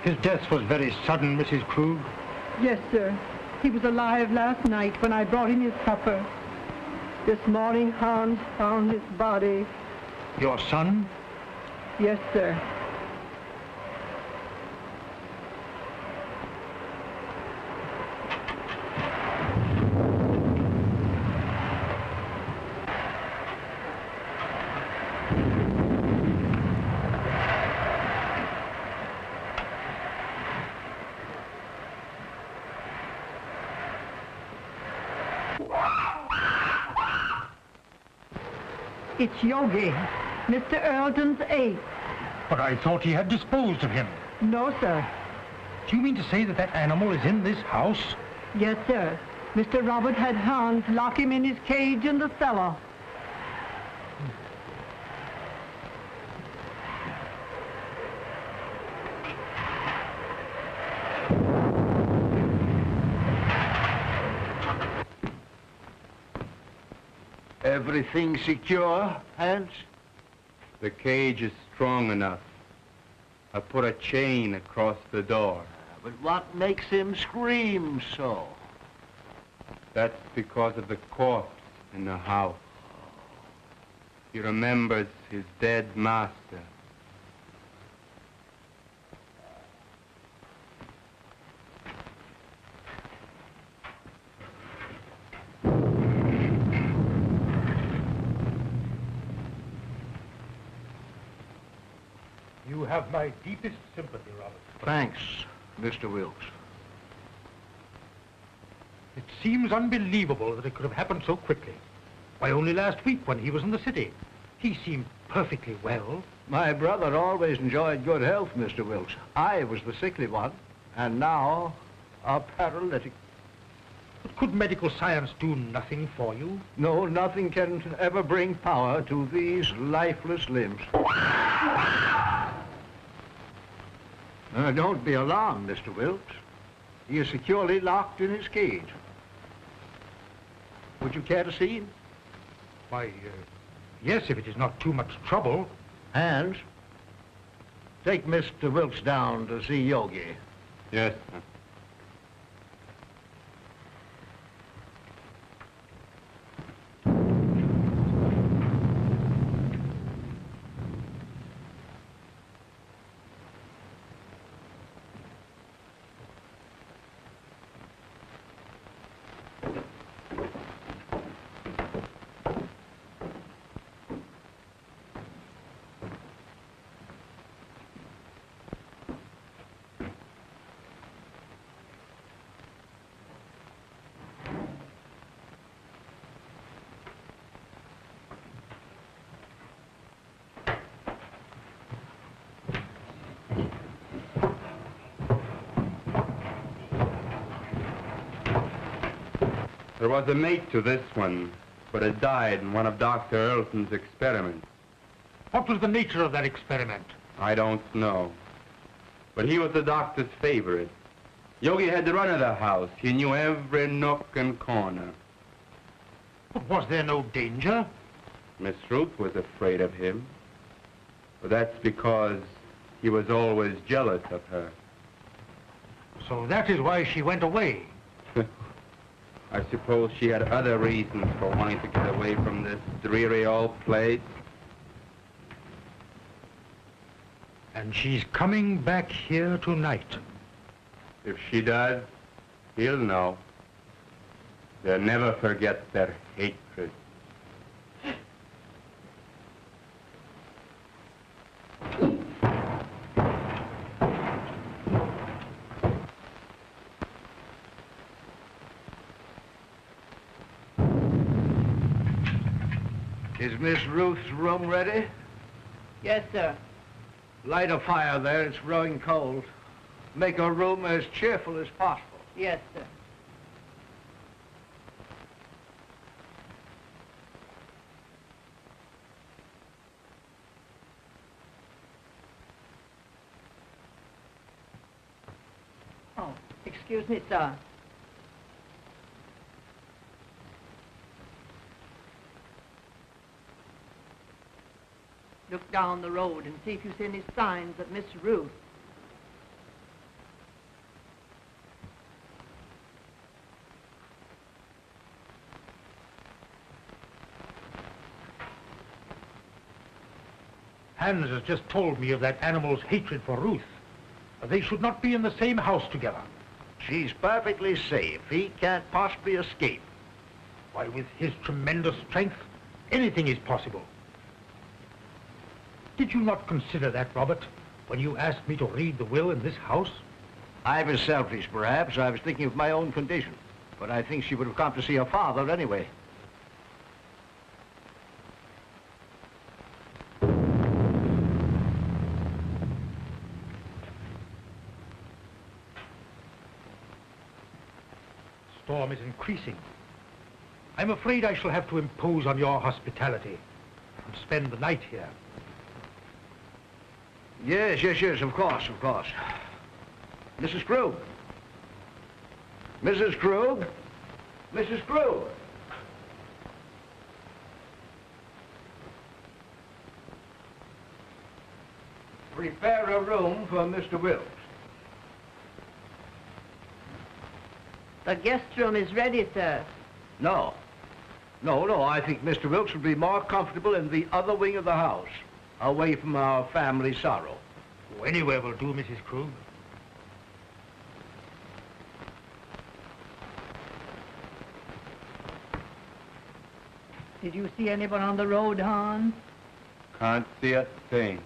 His death was very sudden, Mrs. Krug. Yes, sir. He was alive last night when I brought him his supper. This morning, Hans found his body. Your son? Yes, sir. It's Yogi, Mr. Earleton's ace. But I thought he had disposed of him. No, sir. Do you mean to say that that animal is in this house? Yes, sir. Mr. Robert had Hans lock him in his cage in the cellar. Everything secure, Hans? The cage is strong enough. I put a chain across the door. But what makes him scream so? That's because of the corpse in the house. He remembers his dead master. You have my deepest sympathy, Robert. Thanks, Mr. Wilkes. It seems unbelievable that it could have happened so quickly. Why, only last week when he was in the city, he seemed perfectly well. My brother always enjoyed good health, Mr. Wilkes. I was the sickly one, and now a paralytic. But could medical science do nothing for you? No, nothing can ever bring power to these lifeless limbs. Don't be alarmed, Mr. Wilkes. He is securely locked in his cage. Would you care to see him? Why, yes, if it is not too much trouble. Hans, take Mr. Wilkes down to see Yogi. Yes, sir. There was a mate to this one, but it died in one of Dr. Earleton's experiments. What was the nature of that experiment? I don't know. But he was the doctor's favorite. Yogi had the run of the house. He knew every nook and corner. But was there no danger? Miss Ruth was afraid of him. But that's because he was always jealous of her. So that is why she went away. I suppose she had other reasons for wanting to get away from this dreary old place. And she's coming back here tonight. If she does, he'll know. They'll never forget their hatred. Is Miss Ruth's room ready? Yes, sir. Light a fire there, it's growing cold. Make her room as cheerful as possible. Yes, sir. Oh, excuse me, sir. Look down the road and see if you see any signs of Miss Ruth. Hans has just told me of that animal's hatred for Ruth. They should not be in the same house together. She's perfectly safe. He can't possibly escape. Why, with his tremendous strength, anything is possible. Did you not consider that, Robert, when you asked me to read the will in this house? I was selfish, perhaps. I was thinking of my own condition. But I think she would have come to see her father anyway. Storm is increasing. I'm afraid I shall have to impose on your hospitality and spend the night here. Yes, of course. Mrs. Krug. Mrs. Krug? Mrs. Krug? Prepare a room for Mr. Wilkes. The guest room is ready, sir. No. I think Mr. Wilkes would be more comfortable in the other wing of the house, away from our family sorrow. Oh, anywhere will do, Mrs. Krug. Did you see anyone on the road, Hans? Can't see a thing.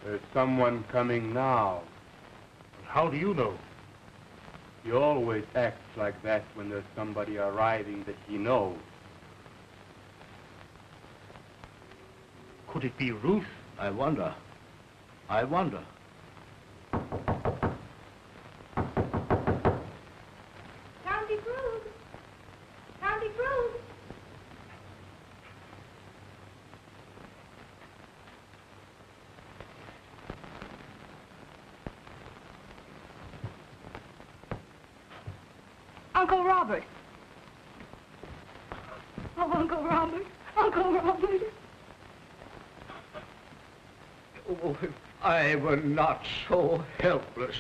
There's someone coming now. How do you know? He always acts like that when there's somebody arriving that he knows. Could it be Ruth? I wonder. County Krug! County Krug! Uncle Robert! Oh, Uncle Robert! Uncle Robert! Oh, if I were not so helpless.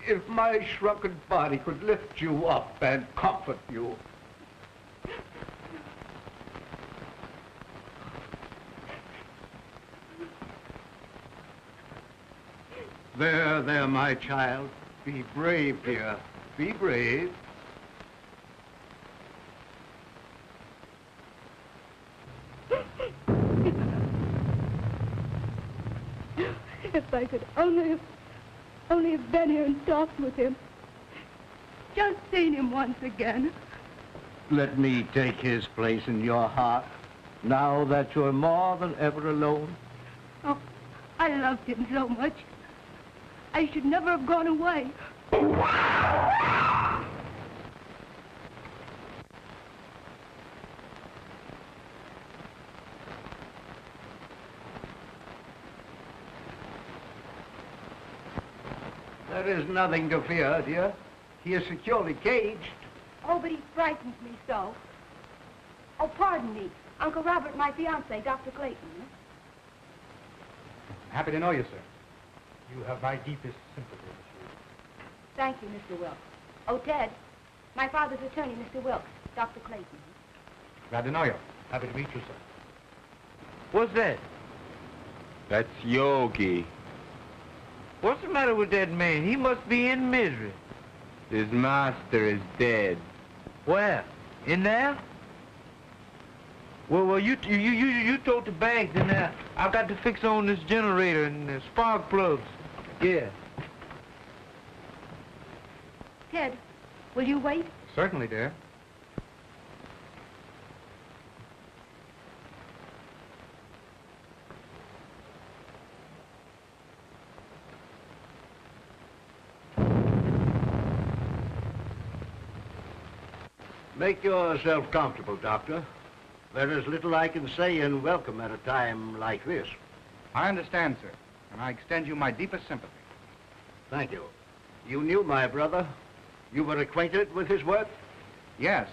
If my shrunken body could lift you up and comfort you. There, my child. Be brave, dear. Be brave. If I could only have been here and talked with him. Just seen him once again. Let me take his place in your heart, now that you're more than ever alone. Oh, I loved him so much. I should never have gone away. There is nothing to fear, dear. He is securely caged. Oh, but he frightens me so. Oh, pardon me. Uncle Robert, my fiance, Dr. Clayton. Happy to know you, sir. You have my deepest sympathy, Miss Ruth. Thank you, Mr. Wilkes. Oh, Ted, my father's attorney, Mr. Wilkes, Dr. Clayton. Glad to know you. Happy to meet you, sir. What's that? That's Yogi. What's the matter with that man? He must be in misery. His master is dead. Where? In there? Well, you told the bank, then I got to fix on this generator and the spark plugs. Yeah. Ted, will you wait? Certainly, dear. Make yourself comfortable, Doctor. There is little I can say in welcome at a time like this. I understand, sir, and I extend you my deepest sympathy. Thank you. You knew my brother? You were acquainted with his work? Yes.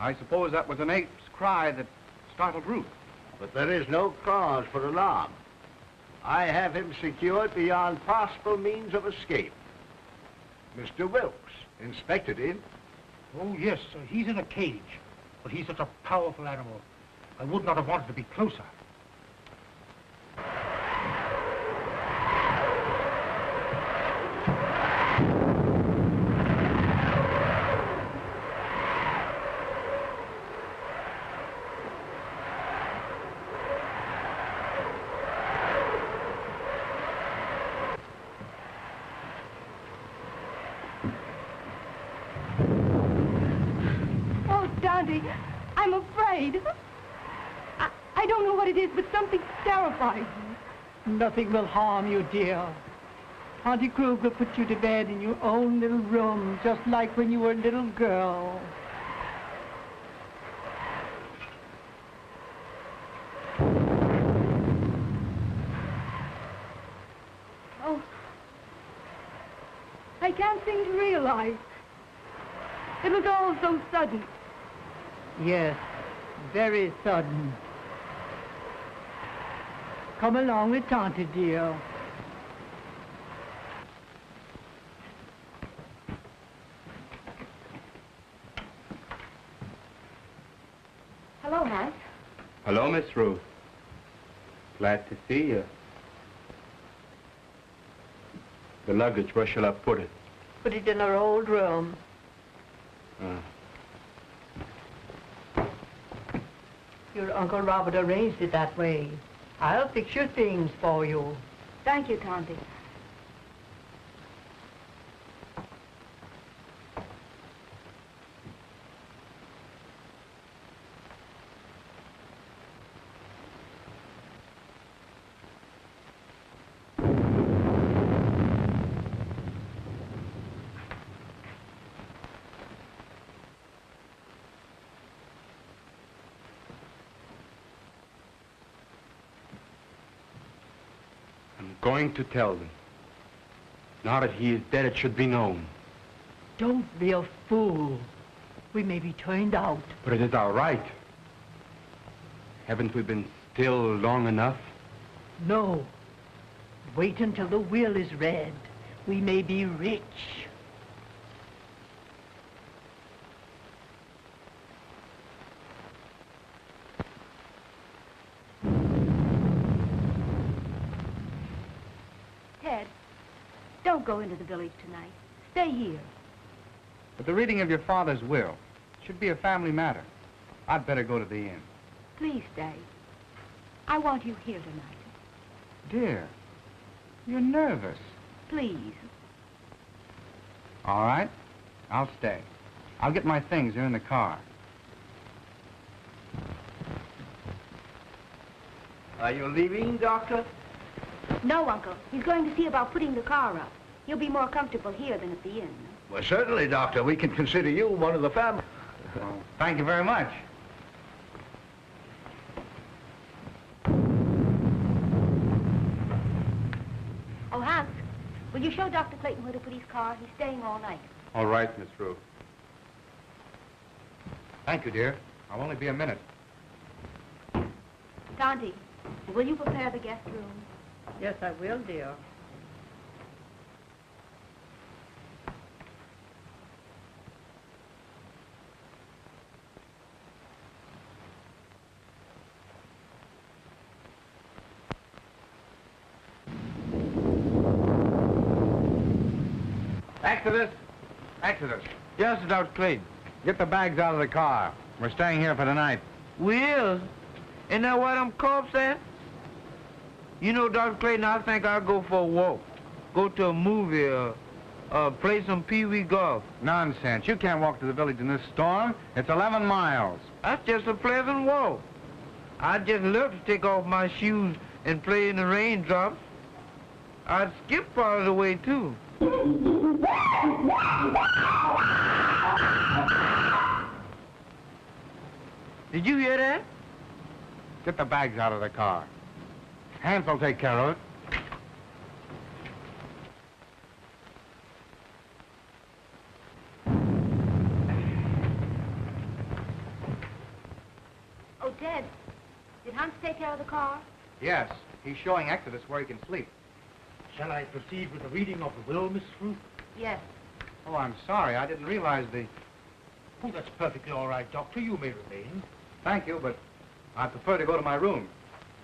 I suppose that was an ape's cry that startled Ruth. But there is no cause for alarm. I have him secured beyond possible means of escape. Mr. Wilkes inspected him. Oh, yes, he's in a cage. But he's such a powerful animal. I would not have wanted to be closer. Dante, I'm afraid. I don't know what it is, but something terrifies me. Nothing will harm you, dear. Auntie Krug will put you to bed in your own little room, just like when you were a little girl. Oh, I can't seem to realize. It was all so sudden. Yes, very sudden. Come along with Tante, dear. Hello, Hans. Hello, Miss Ruth. Glad to see you. The luggage, where shall I put it? Put it in our old room. Your Uncle Robert arranged it that way. I'll fix your things for you. Thank you, Tante. Going to tell them. Now that he is dead, it should be known. Don't be a fool. We may be turned out. But it is our right. Haven't we been still long enough? No. Wait until the will is read. We may be rich. Ted, don't go into the village tonight. Stay here. But the reading of your father's will should be a family matter. I'd better go to the inn. Please stay. I want you here tonight. Dear, you're nervous. Please. All right, I'll stay. I'll get my things. They're in the car. Are you leaving, Doctor? No, Uncle. He's going to see about putting the car up. You'll be more comfortable here than at the inn. Well, certainly, Doctor. We can consider you one of the family. Well, thank you very much. Oh, Hans, will you show Dr. Clayton where to put his car? He's staying all night. All right, Miss Ruth. Thank you, dear. I'll only be a minute. Tante, will you prepare the guest room? Yes, I will, dear. Exodus! Exodus! Yes, Dr. Clayton. Get the bags out of the car. We're staying here for the night. We is. Isn't that what them corpse at? You know, Dr. Clayton, I think I'll go for a walk. Go to a movie or play some pee-wee golf. Nonsense. You can't walk to the village in this storm. It's 11 miles. That's just a pleasant walk. I'd just love to take off my shoes and play in the raindrops. I'd skip part of the way, too. Did you hear that? Get the bags out of the car. Hans will take care of it. Ted, did Hans take care of the car? Yes, he's showing Exodus where he can sleep. Shall I proceed with the reading of the will, Miss Ruth? Yes. Oh, I'm sorry. I didn't realize the... Oh, that's perfectly all right, Doctor. You may remain. Thank you, but I prefer to go to my room.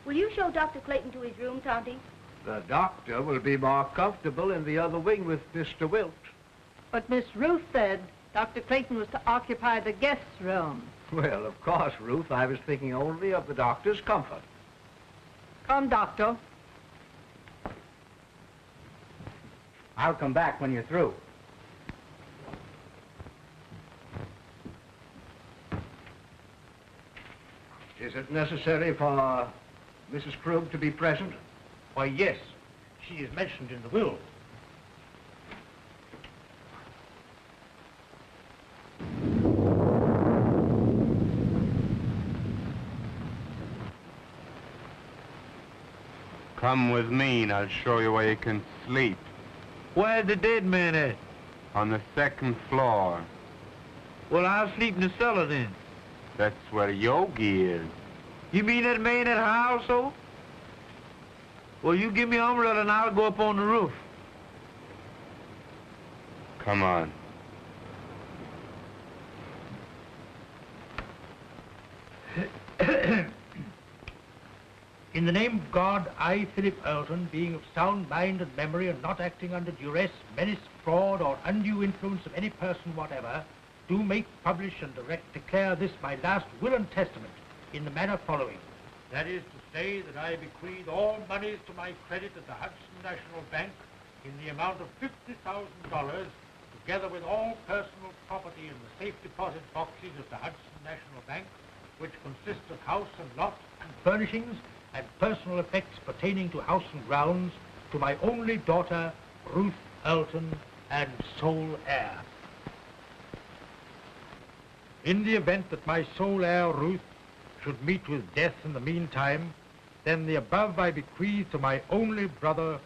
Will you show Dr. Clayton to his room, Tonty? The doctor will be more comfortable in the other wing with Mr. Wilt. But Miss Ruth said Dr. Clayton was to occupy the guest room. Well, of course, Ruth, I was thinking only of the doctor's comfort. Come, Doctor. I'll come back when you're through. Is it necessary for Mrs. Krug to be present? Why, yes. She is mentioned in the will. Come with me and I'll show you where you can sleep. Where's the dead man at? On the second floor. Well, I'll sleep in the cellar then. That's where Yogi is. You mean that man at her household? Well, you give me an umbrella and I'll go up on the roof. Come on. In the name of God, I, Philip Earlton, being of sound mind and memory and not acting under duress, menace, fraud, or undue influence of any person whatever, do make, publish, and declare this my last will and testament in the manner following. That is to say that I bequeath all monies to my credit at the Hudson National Bank in the amount of $50,000, together with all personal property in the safe deposit boxes of the Hudson National Bank, which consist of house and lot and furnishings and personal effects pertaining to house and grounds, to my only daughter, Ruth Earlton, and sole heir. In the event that my sole heir, Ruth, should meet with death in the meantime, then the above I bequeath to my only brother,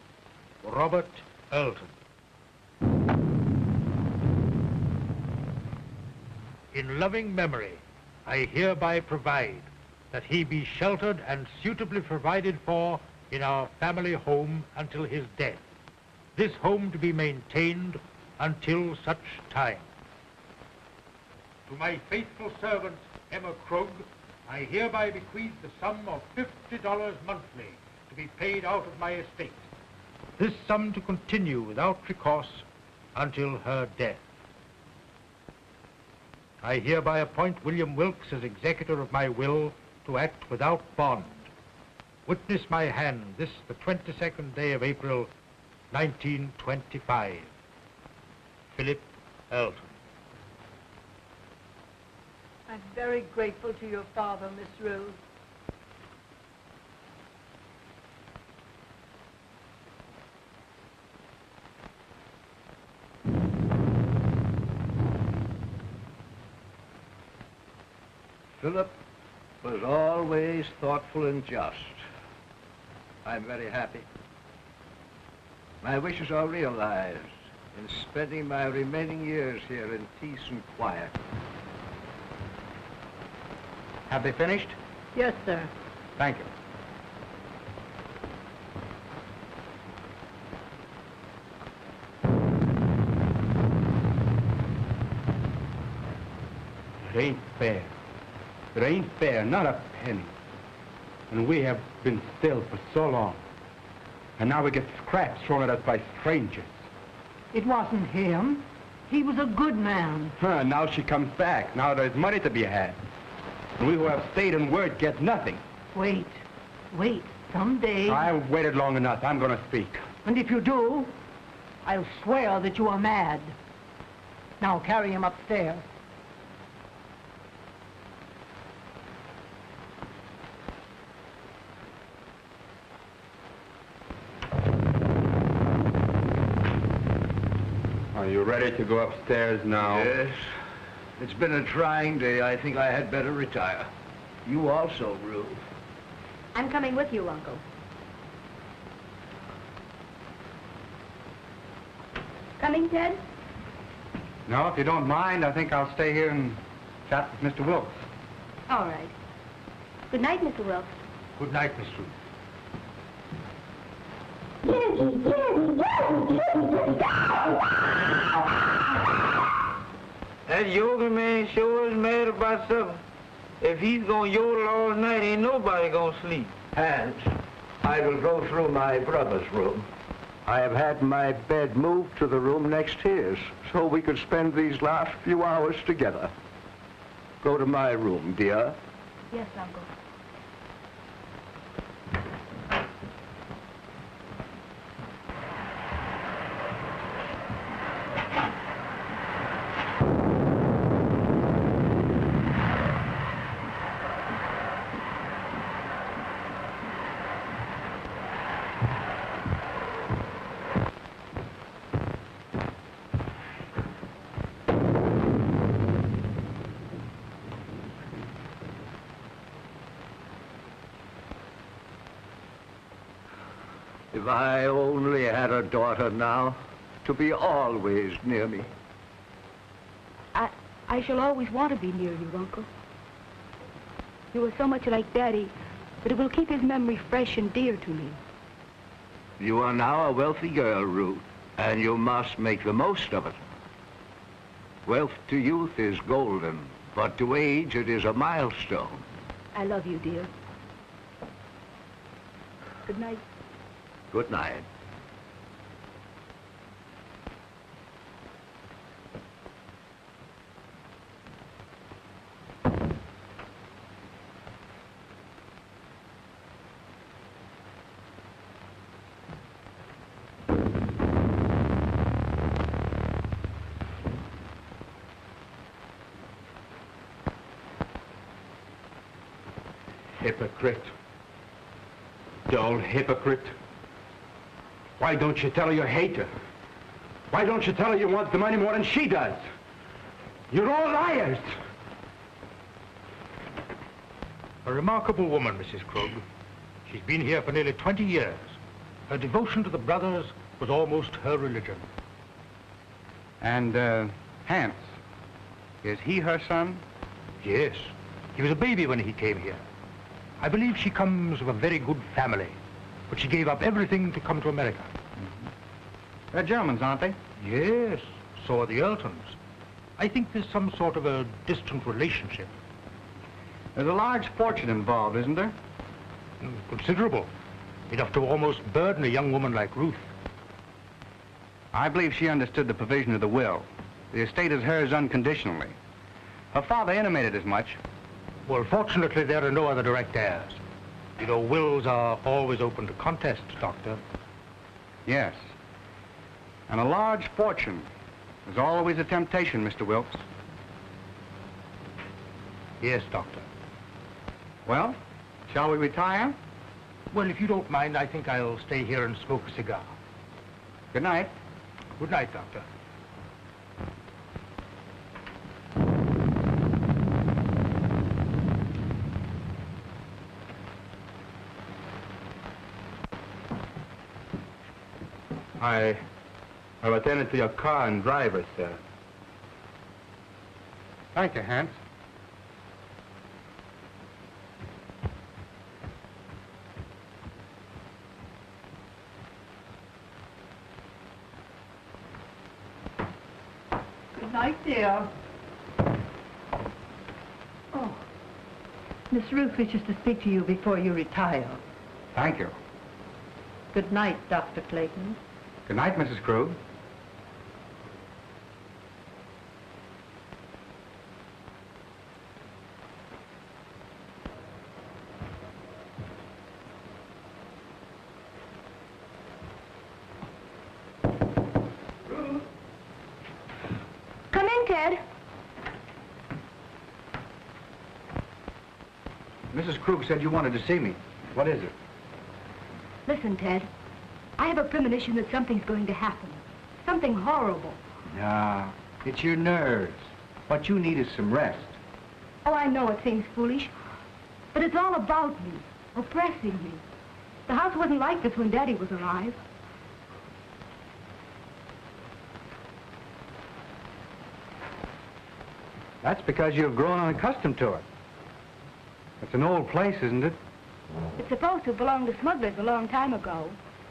Robert Earlton. In loving memory, I hereby provide that he be sheltered and suitably provided for in our family home until his death. This home to be maintained until such time. To my faithful servant, Emma Krug, I hereby bequeath the sum of $50 monthly to be paid out of my estate. This sum to continue without recourse until her death. I hereby appoint William Wilkes as executor of my will to act without bond. Witness my hand this the 22nd day of April, 1925. Philip Earlton. I'm very grateful to your father, Miss Rose. Philip was always thoughtful and just. I'm very happy. My wishes are realized in spending my remaining years here in peace and quiet. Have they finished? Yes, sir. Thank you. It ain't fair. It ain't fair, not a penny. And we have been still for so long. And now we get scraps thrown at us by strangers. It wasn't him. He was a good man. Now she comes back. Now there's money to be had. And we who have stayed in word get nothing. Wait. Someday... I've waited long enough. I'm going to speak. And if you do, I'll swear that you are mad. Now carry him upstairs. Are you ready to go upstairs now? Yes. It's been a trying day. I think I had better retire. You also, Ruth. I'm coming with you, Uncle. Coming, Ted? No, if you don't mind, I think I'll stay here and chat with Mr. Wilkes. All right. Good night, Mr. Wilkes. Good night, Miss Ruth. That yoga man sure is mad about something. If he's gonna yodel all night, ain't nobody gonna sleep. Hans, I will go through my brother's room. I have had my bed moved to the room next to his, so we could spend these last few hours together. Go to my room, dear. Yes, Uncle. If I only had a daughter now, to be always near me. I shall always want to be near you, Uncle. You are so much like Daddy that it will keep his memory fresh and dear to me. You are now a wealthy girl, Ruth, and you must make the most of it. Wealth to youth is golden, but to age it is a milestone. I love you, dear. Good night. Good night. Hypocrite. Dull hypocrite. Why don't you tell her you hate her? Why don't you tell her you want the money more than she does? You're all liars. A remarkable woman, Mrs. Krug. She's been here for nearly 20 years. Her devotion to the brothers was almost her religion. And, Hans, is he her son? Yes. He was a baby when he came here. I believe she comes of a very good family, but she gave up everything to come to America. They're Germans, aren't they? Yes, so are the Eltons. I think there's some sort of a distant relationship. There's a large fortune involved, isn't there? Considerable. Enough to almost burden a young woman like Ruth. I believe she understood the provision of the will. The estate is hers unconditionally. Her father intimated as much. Well, fortunately, there are no other direct heirs. You know, wills are always open to contest, Doctor. Yes. And a large fortune is always a temptation, Mr. Wilkes. Yes, Doctor. Well, shall we retire? Well, if you don't mind, I think I'll stay here and smoke a cigar. Good night. Good night, Doctor. I've attended to your car and driver, sir. Thank you, Hans. Good night, dear. Oh, Miss Ruth wishes to speak to you before you retire. Thank you. Good night, Dr. Clayton. Good night, Mrs. Krug. Come in, Ted. Mrs. Krug said you wanted to see me. What is it? Listen, Ted. I have a premonition that something's going to happen. Something horrible. No, it's your nerves. What you need is some rest. Oh, I know it seems foolish, but it's all about me, oppressing me. The house wasn't like this when Daddy was alive. That's because you've grown unaccustomed to it. It's an old place, isn't it? It's supposed to belong to smugglers a long time ago.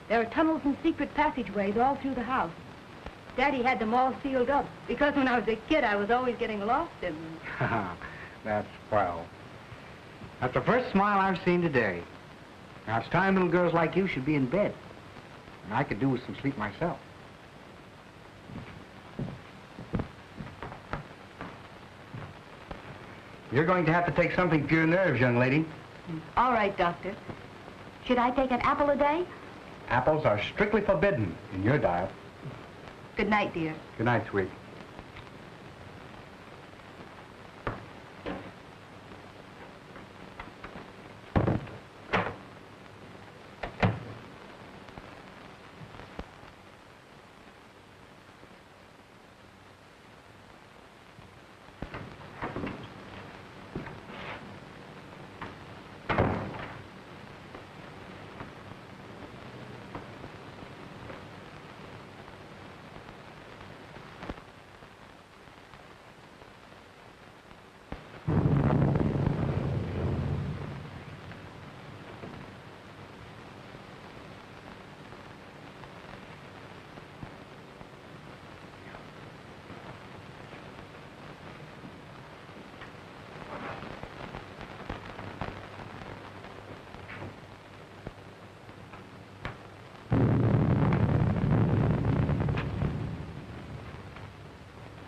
There are tunnels and secret passageways all through the house. Daddy had them all sealed up because when I was a kid, I was always getting lost in them. That's swell. That's the first smile I've seen today. Now, it's time little girls like you should be in bed. And I could do with some sleep myself. You're going to have to take something for your nerves, young lady. All right, Doctor. Should I take an apple a day? Apples are strictly forbidden in your diet. Good night, dear. Good night, sweet.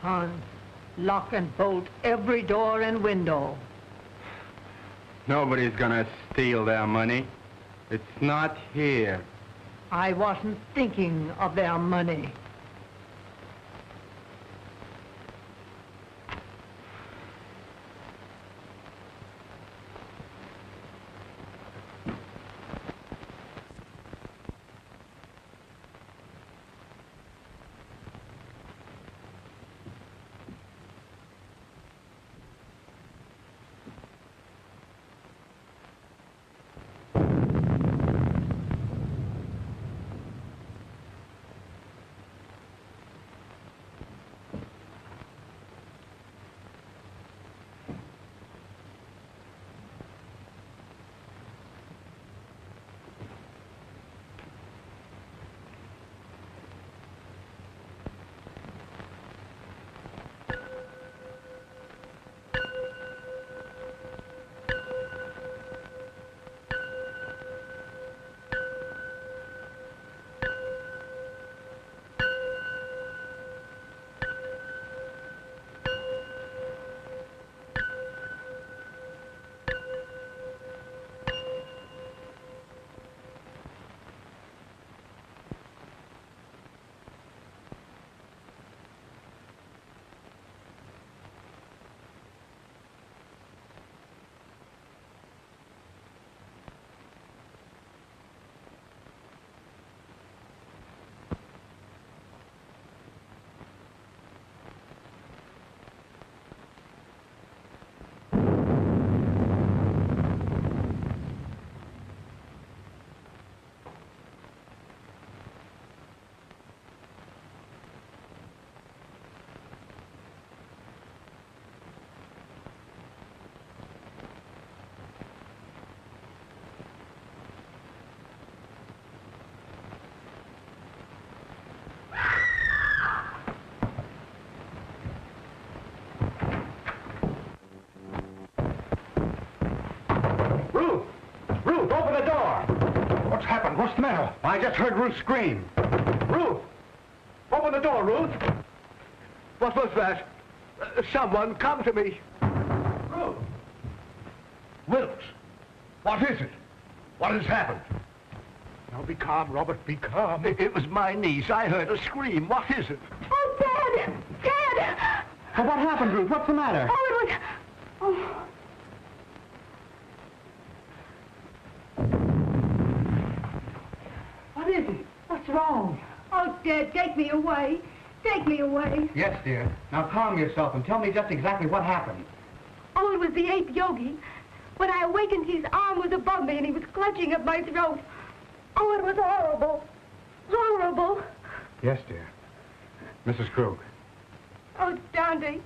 Hans, lock and bolt every door and window. Nobody's gonna steal their money. It's not here. I wasn't thinking of their money. Ruth, open the door! What's happened? What's the matter? I just heard Ruth scream. Ruth! Open the door, Ruth! What was that? Someone come to me. Ruth! Wilkes! What is it? What has happened? Now be calm, Robert, be calm. It was my niece. I heard her scream. What is it? Oh, Dad! Dad! Well, what happened, Ruth? What's the matter? Oh, it was... Oh. What is it? What's wrong? Oh, Dad, take me away. Take me away. Yes, dear. Now calm yourself and tell me just exactly what happened. Oh, it was the 8th yogi. When I awakened, his arm was above me and he was clutching at my throat. Oh, it was horrible. Horrible. Yes, dear. Mrs. Krug. Oh, Dante.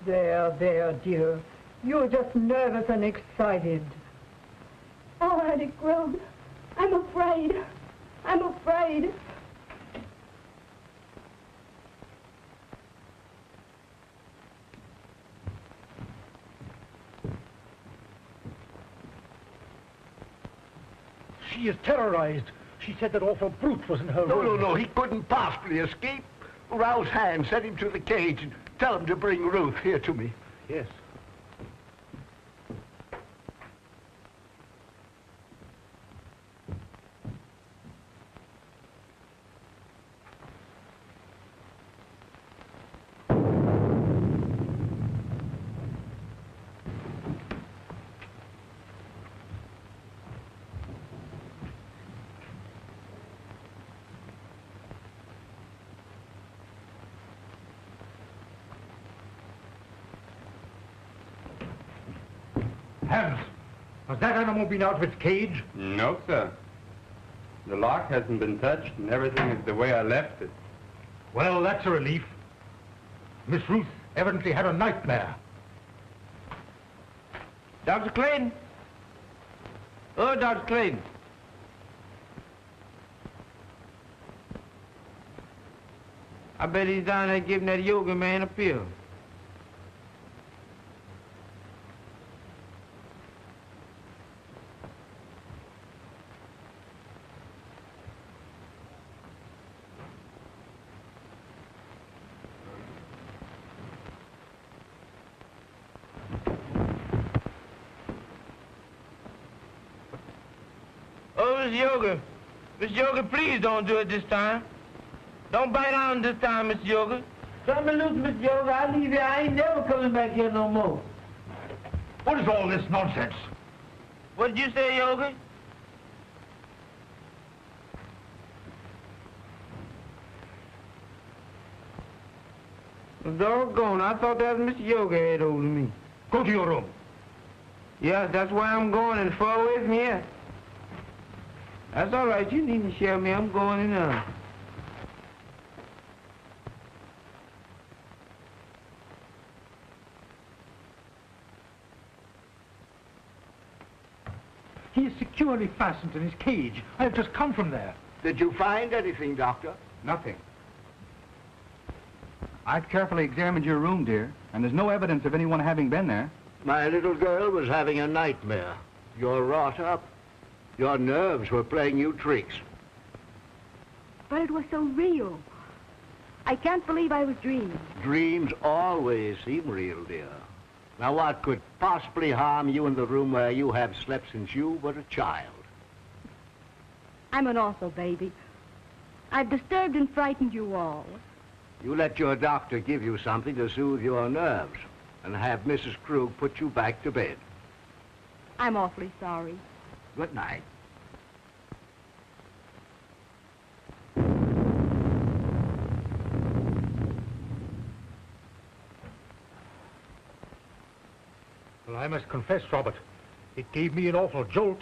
There, dear. You're just nervous and excited. Oh, Auntie Krug, I'm afraid. I'm afraid. She is terrorized. She said that awful brute was in her room. No, he couldn't possibly escape. Rouse Hand, send him to the cage and tell him to bring Ruth here to me. Yes. Hans, has that animal been out of its cage? No, sir. The lock hasn't been touched, and everything is the way I left it. Well, that's a relief. Miss Ruth evidently had a nightmare. Dr. Clayton? Oh, Dr. Clayton. I bet he's down there giving that yoga man a pill. Oh, Miss Yoga. Miss Yoga, please don't do it this time. Don't bite on this time, Miss Yoga. Cut me loose, Miss Yoga. I leave here. I ain't never coming back here no more. What is all this nonsense? What did you say, Yoga? Doggone, I thought that was Miss Yoga had hold of me. Go to your room. Yes, that's why I'm going, and far away from here. That's all right. You needn't share me. I'm going in now. He is securely fastened in his cage. I have just come from there. Did you find anything, Doctor? Nothing. I've carefully examined your room, dear, and there's no evidence of anyone having been there. My little girl was having a nightmare. You're wrought up. Your nerves were playing you tricks. But it was so real. I can't believe I was dreaming. Dreams always seem real, dear. Now, what could possibly harm you in the room where you have slept since you were a child? I'm an awful baby. I've disturbed and frightened you all. You let your doctor give you something to soothe your nerves and have Mrs. Krug put you back to bed. I'm awfully sorry. Good night. Well, I must confess, Robert, it gave me an awful jolt.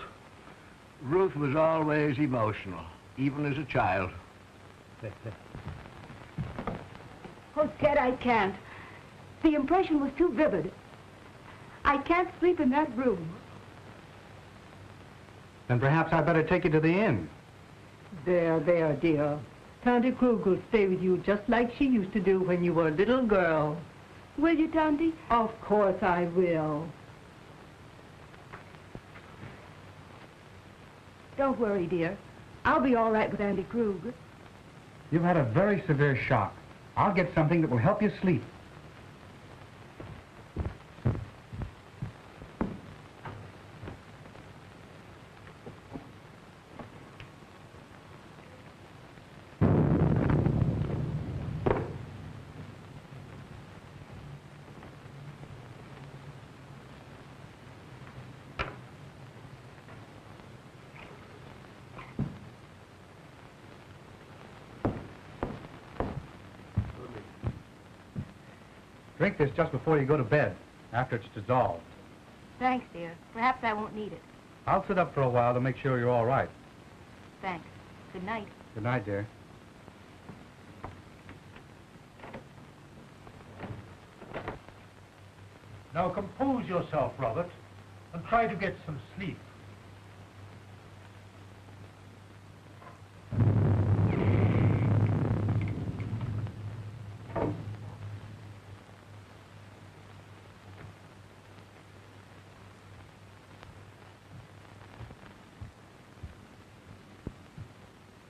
Ruth was always emotional, even as a child. Oh, Ted, I can't. The impression was too vivid. I can't sleep in that room. Then perhaps I'd better take you to the inn. There, dear. Tante Krug will stay with you just like she used to do when you were a little girl. Will you, Tante? Of course I will. Don't worry, dear. I'll be all right with Auntie Krug. You've had a very severe shock. I'll get something that will help you sleep. Drink this just before you go to bed, after it's dissolved. Thanks, dear. Perhaps I won't need it. I'll sit up for a while to make sure you're all right. Thanks. Good night. Good night, dear. Now compose yourself, Robert, and try to get some sleep.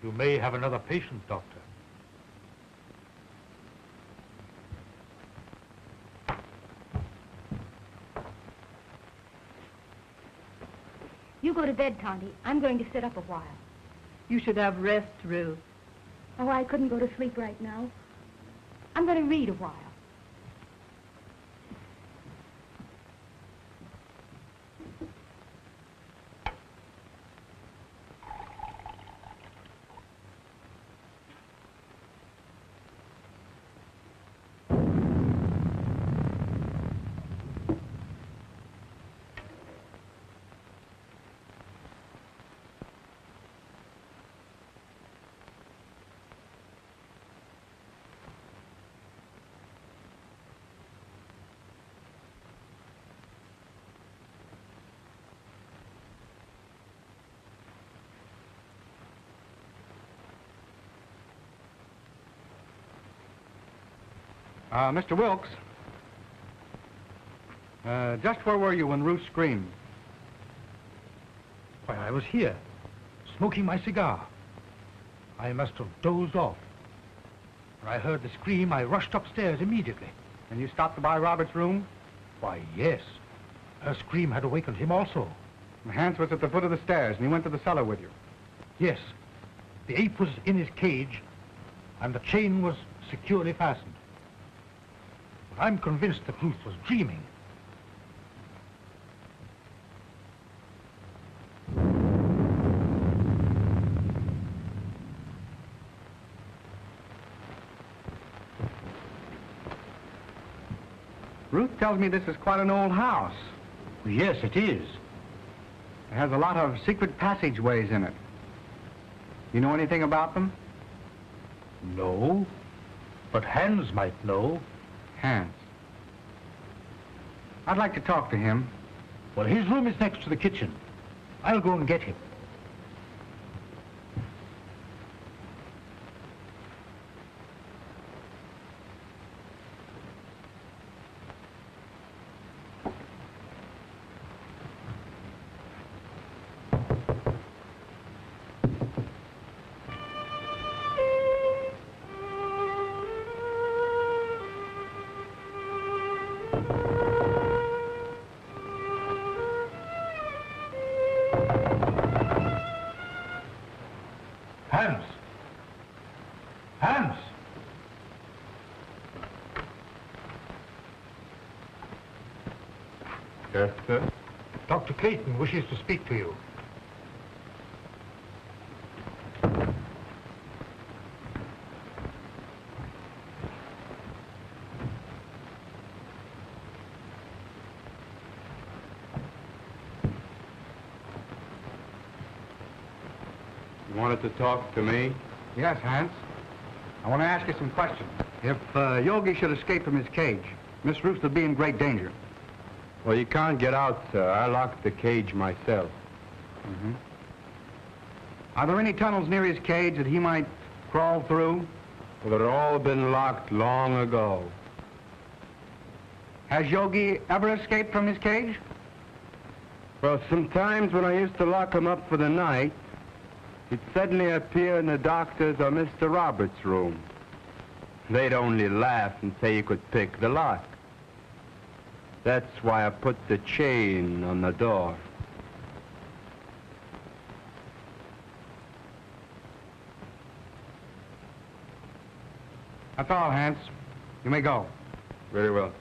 You may have another patient, Doctor. You go to bed, Connie. I'm going to sit up a while. You should have rest, Ruth. Oh, I couldn't go to sleep right now. I'm going to read a while. Mr. Wilkes, just where were you when Ruth screamed? Why, I was here, smoking my cigar. I must have dozed off. When I heard the scream, I rushed upstairs immediately. And you stopped by Robert's room? Why, yes. Her scream had awakened him also. Hans was at the foot of the stairs, and he went to the cellar with you. Yes. The ape was in his cage, and the chain was securely fastened. But I'm convinced that Ruth was dreaming. Ruth tells me this is quite an old house. Yes, it is. It has a lot of secret passageways in it. You know anything about them? No, but Hans might know. Hans. I'd like to talk to him. Well, his room is next to the kitchen. I'll go and get him. Hans! Hans! Yes, sir? Dr. Clayton wishes to speak to you. You wanted to talk to me? Yes, Hans. I want to ask you some questions. If Yogi should escape from his cage, Miss Ruth would be in great danger. Well, you can't get out, sir. I locked the cage myself. Mm-hmm. Are there any tunnels near his cage that he might crawl through? Well, they've all been locked long ago. Has Yogi ever escaped from his cage? Well, sometimes when I used to lock him up for the night, he'd suddenly appear in the doctor's or Mr. Roberts' room. They'd only laugh and say you could pick the lock. That's why I put the chain on the door. That's all, Hans. You may go. Very well.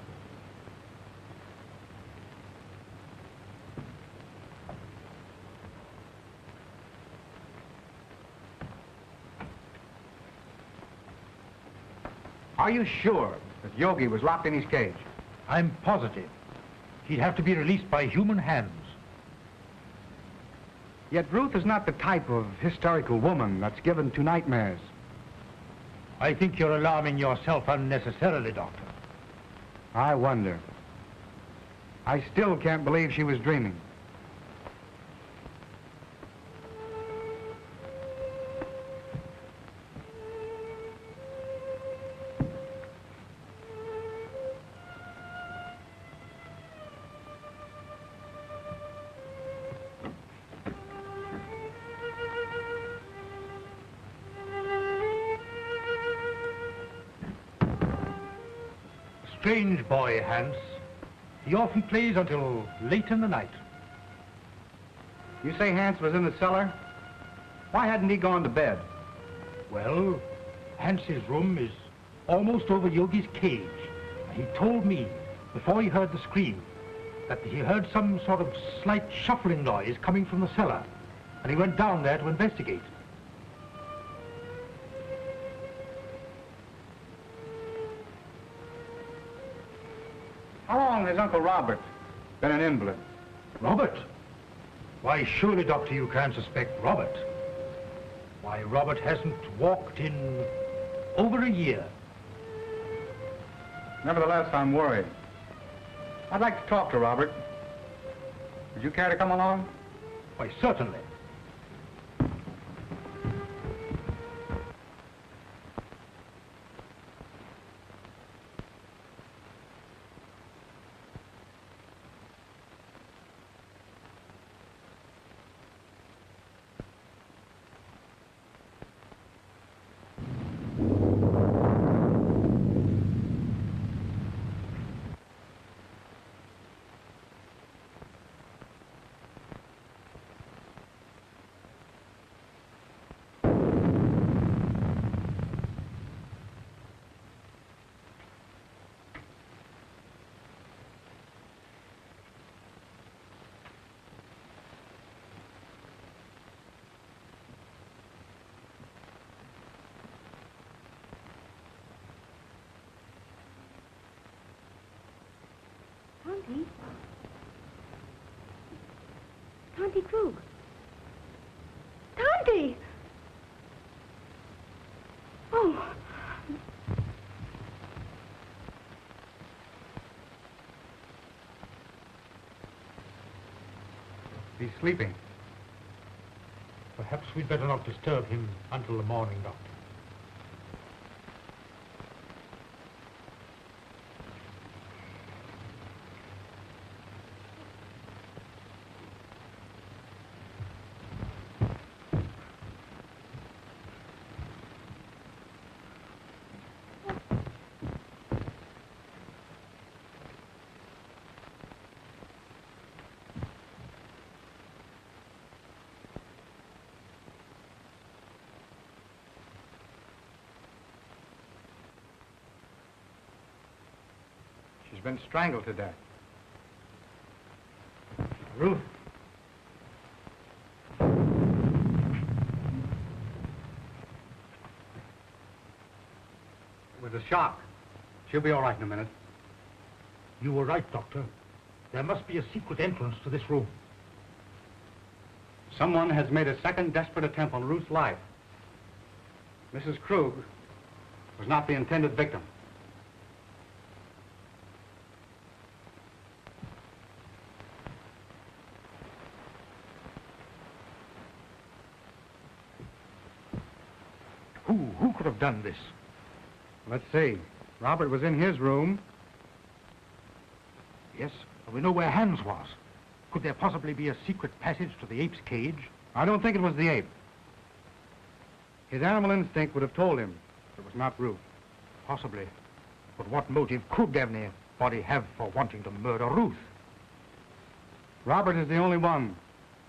Are you sure that Yogi was locked in his cage? I'm positive. He'd have to be released by human hands. Yet Ruth is not the type of hysterical woman that's given to nightmares. I think you're alarming yourself unnecessarily, Doctor. I wonder. I still can't believe she was dreaming. Strange boy, Hans. He often plays until late in the night. You say Hans was in the cellar? Why hadn't he gone to bed? Well, Hans's room is almost over Yogi's cage. He told me, before he heard the scream, that he heard some sort of slight shuffling noise coming from the cellar, and he went down there to investigate. How long has Uncle Robert been an invalid? Robert? Why, surely, Doctor, you can't suspect Robert. Why, Robert hasn't walked in over a year. Nevertheless, I'm worried. I'd like to talk to Robert. Would you care to come along? Why, certainly. Tonty? Tonty Krug. Tonty! Oh. He's sleeping. Perhaps we'd better not disturb him until the morning, Doctor. She's been strangled to death. Ruth? It was a shock. She'll be all right in a minute. You were right, Doctor. There must be a secret entrance to this room. Someone has made a second desperate attempt on Ruth's life. Mrs. Krug was not the intended victim. Who could have done this? Let's see. Robert was in his room. Yes, we know where Hans was. Could there possibly be a secret passage to the ape's cage? I don't think it was the ape. His animal instinct would have told him it was not Ruth. Possibly. But what motive could anybody have for wanting to murder Ruth? Robert is the only one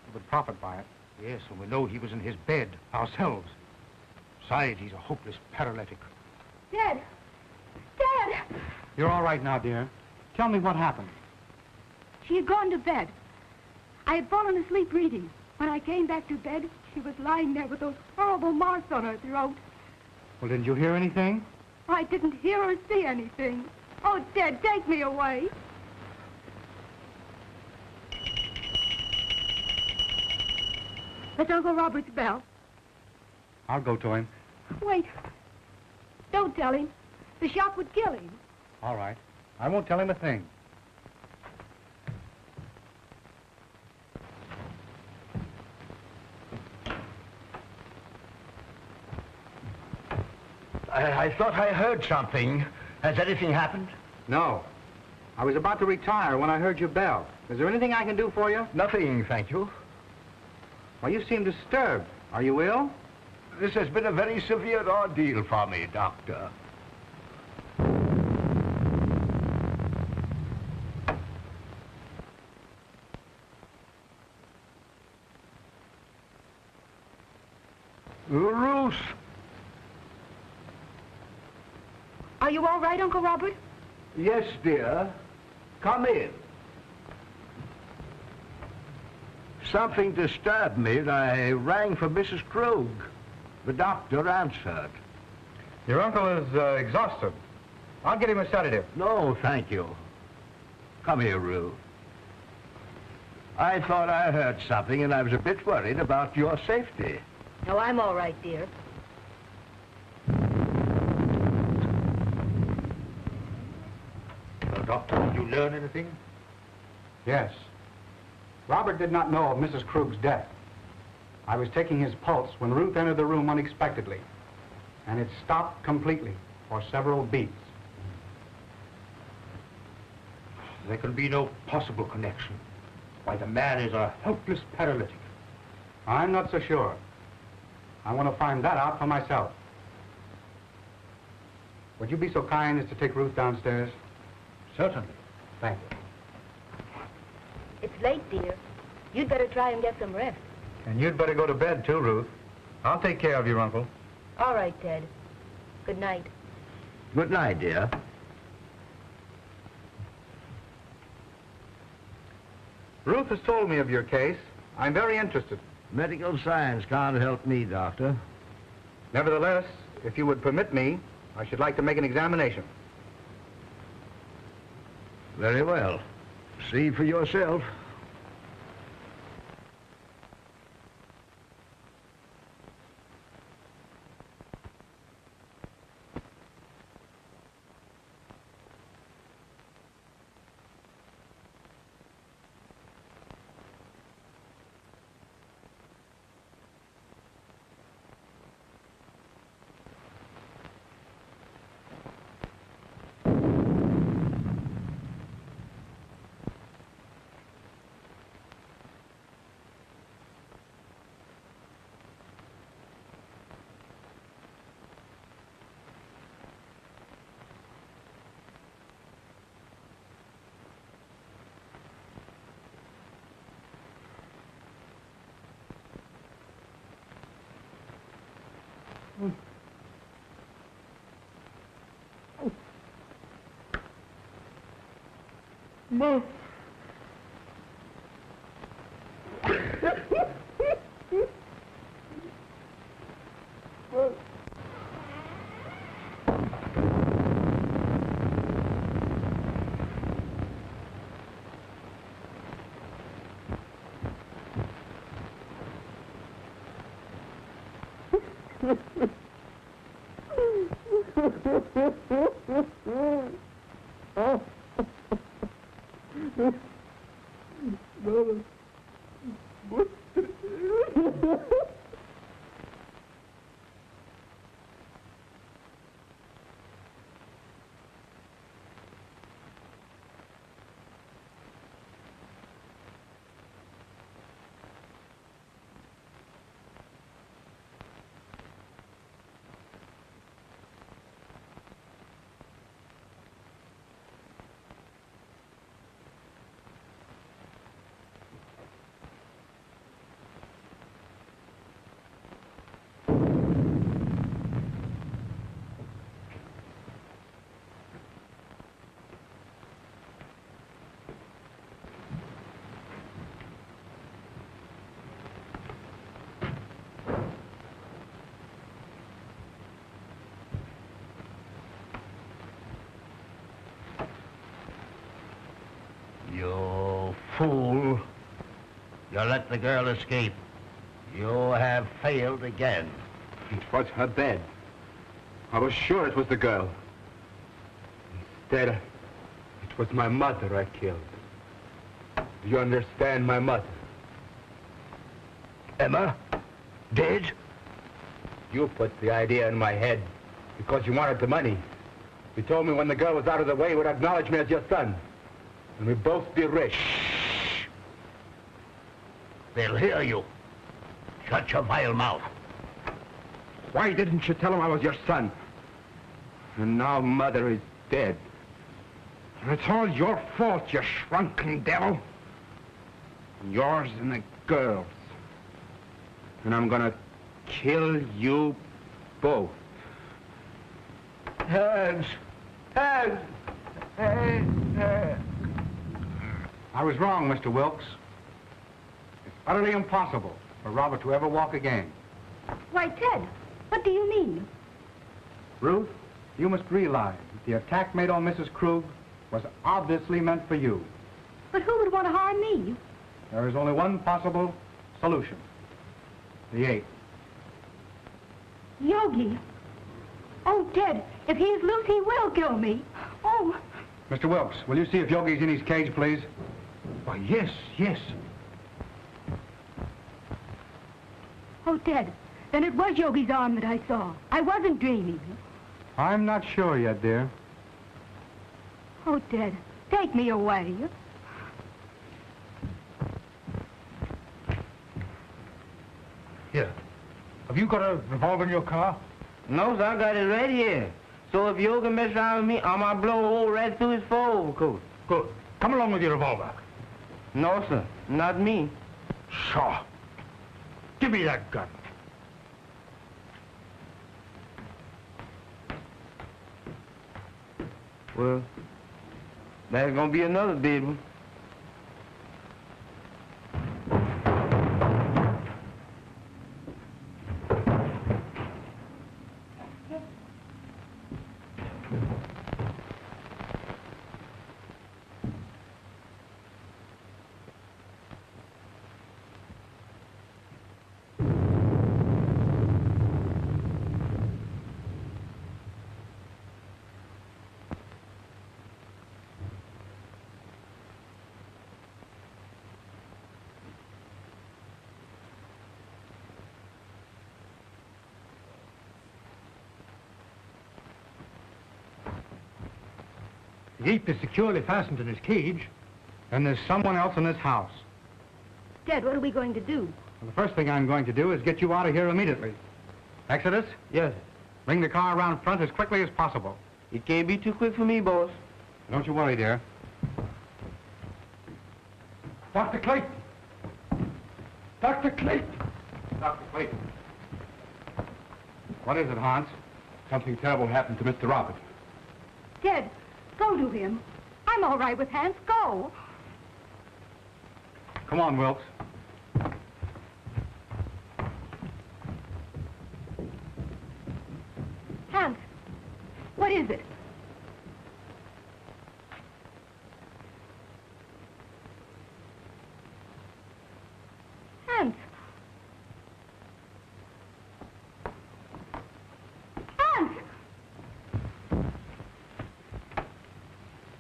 who would profit by it. Yes, and we know he was in his bed ourselves. Besides, he's a hopeless paralytic. Dad! Dad! You're all right now, dear. Tell me what happened. She had gone to bed. I had fallen asleep reading. When I came back to bed, she was lying there with those horrible marks on her throat. Well, didn't you hear anything? I didn't hear or see anything. Oh, Dad, take me away. That's Uncle Robert's bell. I'll go to him. Wait. Don't tell him. The shock would kill him. All right. I won't tell him a thing. I thought I heard something. Has anything happened? No. I was about to retire when I heard your bell. Is there anything I can do for you? Nothing, thank you. Well, you seem disturbed. Are you ill? This has been a very severe ordeal for me, Doctor. Ruth! Are you all right, Uncle Robert? Yes, dear. Come in. Something disturbed me, and I rang for Mrs. Krug. The doctor answered. Your uncle is exhausted. I'll get him a sedative. No, thank you. Come here, Ruth. I thought I heard something, and I was a bit worried about your safety. No, I'm all right, dear. Well, Doctor, did you learn anything? Yes. Robert did not know of Mrs. Krug's death. I was taking his pulse when Ruth entered the room unexpectedly, and it stopped completely for several beats. There can be no possible connection. Why, the man is a helpless paralytic. I'm not so sure. I want to find that out for myself. Would you be so kind as to take Ruth downstairs? Certainly. Thank you. It's late, dear. You'd better try and get some rest. And you'd better go to bed, too, Ruth. I'll take care of your uncle. All right, Ted. Good night. Good night, dear. Ruth has told me of your case. I'm very interested. Medical science can't help me, Doctor. Nevertheless, if you would permit me, I should like to make an examination. Very well. See for yourself. Mom. You fool. You let the girl escape. You have failed again. It was her bed. I was sure it was the girl. Instead, it was my mother I killed. Do you understand, my mother? Emma? Dead? You put the idea in my head. Because you wanted the money. You told me when the girl was out of the way, you would acknowledge me as your son. And we'd both be rich. They'll hear you. Shut your vile mouth. Why didn't you tell him I was your son? And now Mother is dead. And it's all your fault, you shrunken devil. Yours and the girls. And I'm gonna kill you both. Hans! Hans! I was wrong, Mr. Wilkes. It's utterly impossible for Robert to ever walk again. Why, Ted, what do you mean? Ruth, you must realize that the attack made on Mrs. Krug was obviously meant for you. But who would want to harm me? There is only one possible solution. The ape. Yogi. Oh, Ted, if he's loose, he will kill me. Oh. Mr. Wilkes, will you see if Yogi's in his cage, please? Why, yes, yes. Oh, Ted, then it was Yogi's arm that I saw. I wasn't dreaming. I'm not sure yet, dear. Oh, Ted, take me away. Here. Have you got a revolver in your car? No, sir, I got it right here. So if Yogi mess around with me, I'm gonna blow a hole right through his overcoat. Good. Come along with your revolver. No, sir, not me. Sure. Give me that gun. Well, there's gonna be another big one. The ape is securely fastened in his cage. And there's someone else in this house. Ted, what are we going to do? Well, the first thing I'm going to do is get you out of here immediately. Exodus, Yes, sir. bring the car around front as quickly as possible. It can't be too quick for me, boss. Don't you worry, dear. Dr. Clayton! Dr. Clayton! Dr. Clayton. What is it, Hans? Something terrible happened to Mr. Robert. Ted, go to him. I'm all right with Hans. Go. Come on, Wilkes. Hans, what is it? Hans. Hans!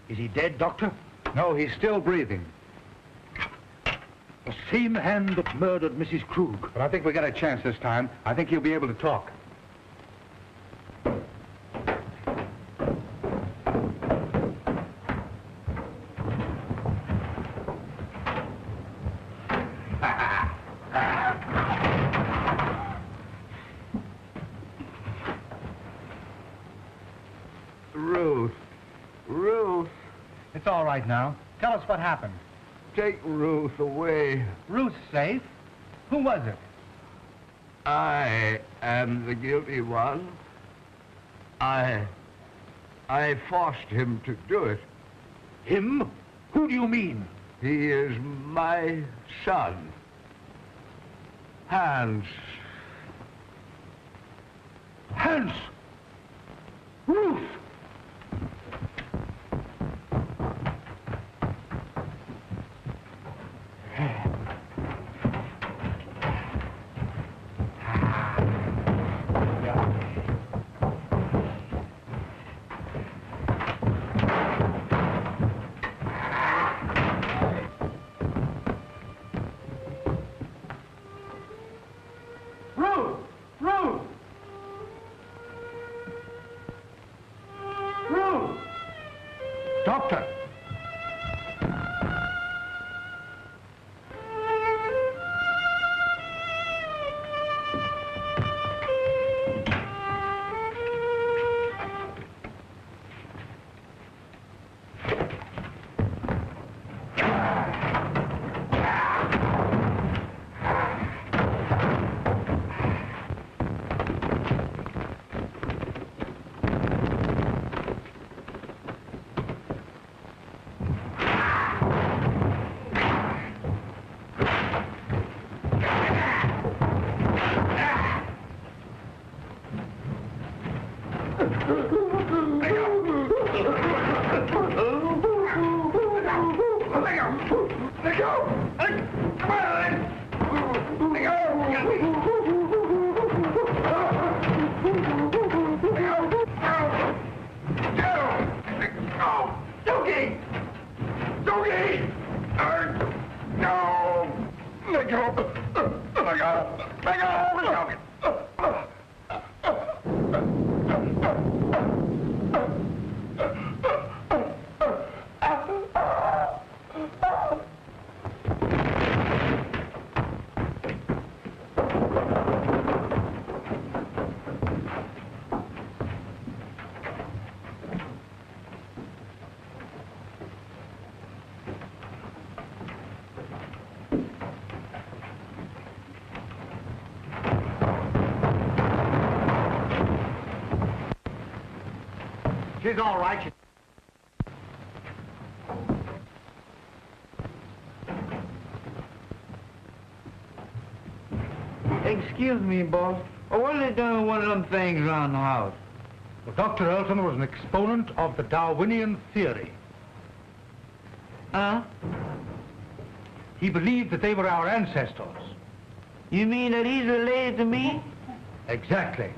Is he dead, Doctor? No, he's still breathing. The same hand that murdered Mrs. Krug. But I think we got a chance this time. I think he'll be able to talk. Ruth. Ruth. It's all right now. Tell us what happened. Take Ruth away. Ruth's safe. Who was it? I am the guilty one. I forced him to do it. Him? Who do you mean? He is my son. Hans. Hans! Ruth! Doctor! She's all right. Excuse me, boss. What are they doing with one of them things around the house? Well, Dr. Elton was an exponent of the Darwinian theory. Huh? He believed that they were our ancestors. You mean that he's related to me? Exactly.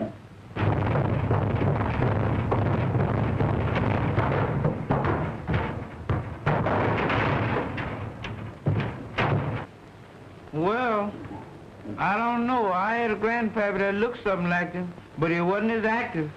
Well, I don't know. I had a grandpappy that looked something like him, but he wasn't as active.